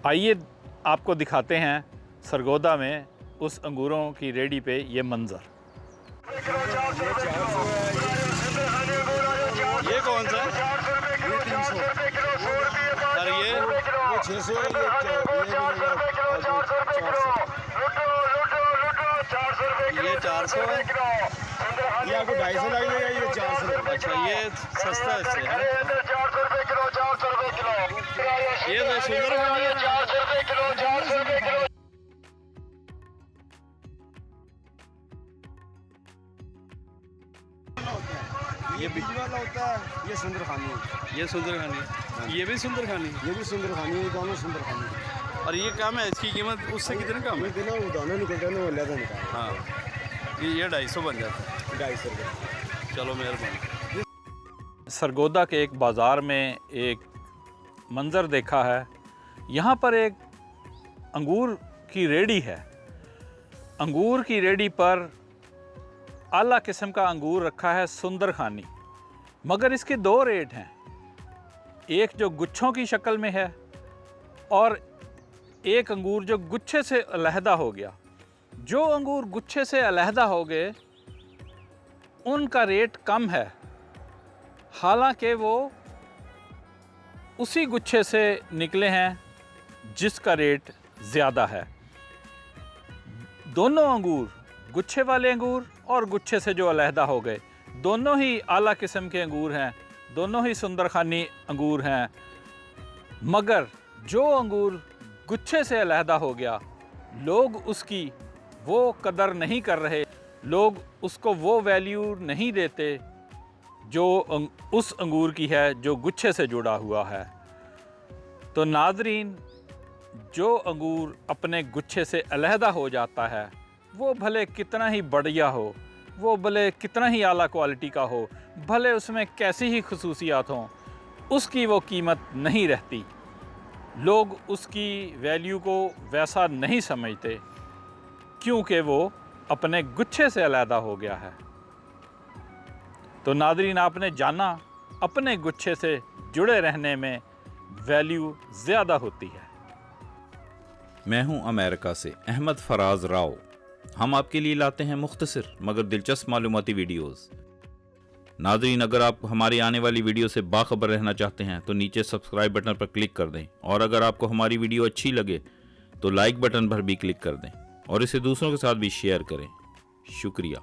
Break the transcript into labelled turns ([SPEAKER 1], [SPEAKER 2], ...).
[SPEAKER 1] आइए आपको दिखाते हैं सरगोदा में उस अंगूरों की रेडी पे ये मंज़र।
[SPEAKER 2] ये कौन सा है?
[SPEAKER 3] ये 300
[SPEAKER 2] और ये
[SPEAKER 3] 600
[SPEAKER 2] ये 400 है।
[SPEAKER 3] ये आपको 250 लग जाएगा, ये 400।
[SPEAKER 2] अच्छा, ये सस्ता है इससे, है? ये तो सुंदर खानी है।
[SPEAKER 3] ये बीज वाला होता है, ये सुंदर खानी है।
[SPEAKER 2] ये सुंदर खानी है, ये भी सुंदर खानी है।
[SPEAKER 3] ये भी सुंदर खानी है, ये दोनों सुंदर खानी है।
[SPEAKER 2] और ये कम है, इसकी कीमत उससे कितने कम है?
[SPEAKER 3] ये ना वो दाना निकलता है ना, वो लहदा निकाल।
[SPEAKER 2] हाँ, ये 250 बन जाता है।
[SPEAKER 3] 250 रुपये।
[SPEAKER 2] चलो मेहरबानी।
[SPEAKER 1] सरगोदा के एक बाज़ार में एक मंज़र देखा है। यहाँ पर एक अंगूर की रेडी है। अंगूर की रेडी पर आला किस्म का अंगूर रखा है, सुंदर खानी। मगर इसके दो रेट हैं, एक जो गुच्छों की शक्ल में है और एक अंगूर जो गुच्छे से अलहदा हो गया। जो अंगूर गुच्छे से अलहदा हो गए उनका रेट कम है, हालांकि वो उसी गुच्छे से निकले हैं जिसका रेट ज़्यादा है। दोनों अंगूर, गुच्छे वाले अंगूर और गुच्छे से जो अलहदा हो गए, दोनों ही आला किस्म के अंगूर हैं, दोनों ही सुंदर खानी अंगूर हैं। मगर जो अंगूर गुच्छे से अलहदा हो गया, लोग उसकी वो कदर नहीं कर रहे, लोग उसको वो वैल्यू नहीं देते जो उस अंगूर की है जो गुच्छे से जुड़ा हुआ है। तो नाज़रीन, जो अंगूर अपने गुच्छे से अलहदा हो जाता है, वो भले कितना ही बढ़िया हो, वो भले कितना ही आला क्वालिटी का हो, भले उसमें कैसी ही खसूसियात हों, उसकी वो कीमत नहीं रहती। लोग उसकी वैल्यू को वैसा नहीं समझते क्योंकि वो अपने गुच्छे से अलहदा हो गया है। तो नाज़रीन, आपने जाना अपने गुच्छे से जुड़े रहने में वैल्यू ज़्यादा होती है।
[SPEAKER 4] मैं हूं अमेरिका से अहमद फराज राव। हम आपके लिए लाते हैं मुख्तसर मगर दिलचस्प मालूमाती वीडियोस। नाज़रीन, अगर आप हमारी आने वाली वीडियो से बाखबर रहना चाहते हैं तो नीचे सब्सक्राइब बटन पर क्लिक कर दें, और अगर आपको हमारी वीडियो अच्छी लगे तो लाइक बटन पर भी क्लिक कर दें और इसे दूसरों के साथ भी शेयर करें। शुक्रिया।